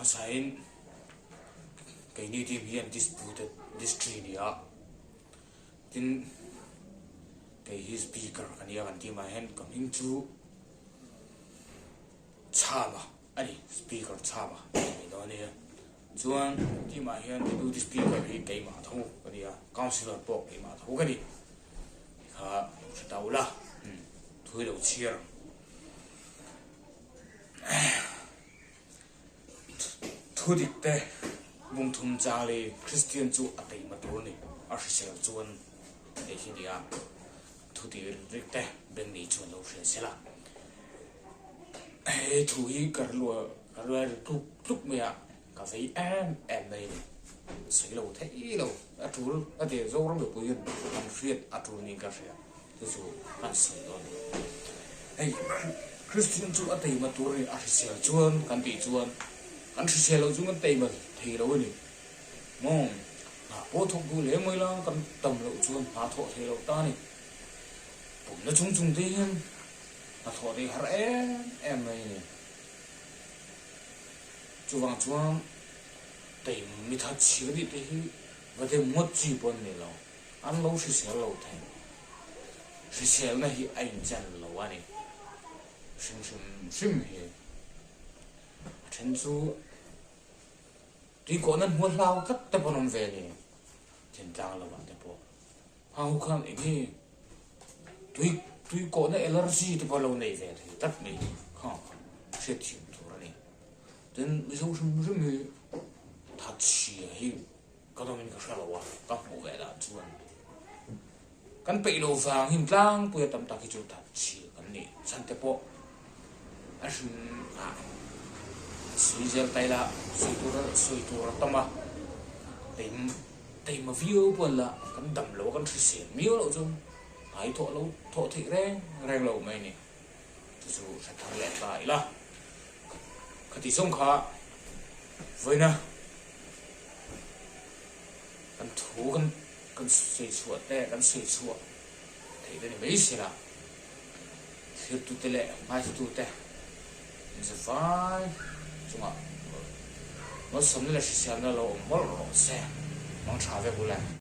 sign cái ni team hian disputed district nia tin cái his speaker ania kan ti ma hen coming to chama ani speaker chama ni do ne chuan ti ma hian deputy speaker hi cái ma tho ania councillor pok cái ma tho cái ni kha tàu la thui lo chiar thu dik te mung thum cha le Christian chu atei ma tur ni a sel chuan e hi dia thu ti rik te ben ni chuan lo hre sela e thu hi kar lo tuk me a ka sei em nei sei lo thei lo a tur a de zo rong lo puin an fiat a tur ni ka ria chu an sei lo ei Christian chu atei ma tur ni a sel chuan kan ti chuan anh sẽ xem lâu chúng anh tìm mà thì đâu vậy mong à bố thuộcกูlấy mới lo cầm tầm lâu chuông à thọ thì lâu ta này cũng nó chung thế à thọ thì hả em này chú vàng chuông tìm mi thật xíu đi thì và thêm một chi bọn này lâu anh lâu sẽ xem lâu thế sẽ xem này anh chân lâu anh này sim hi chân chú tuy có nên muốn lao cắt tập bọn về thì trên trang là bạn tập bộ hao khăn ấy tuy có nên allergy tập lâu này về thì tất này không sẽ chịu thôi này đến bây giờ chúng mình thật sự hay có đâu mình có sao đâu các bộ về là chuan căn bị lâu vàng hình lang bây giờ tầm ta cái chỗ thật sự cái này chân tập bộ anh suy giờ tay là suy tua tâm à tìm mà view buồn là cái đầm lỗ cái sự miếu lỗ chung hãy thọ thị rèn lỗ mày nè dù sẽ thằng lẹ tại là cái tí sông khá với nè cái thú cái suy chuột đây cái suy chuột thì đây mấy gì là thiếu tụt lẹ mai tụt tè giờ phải chung à nó sống là sẽ nó lâu mất rồi xe mong trả về bù lại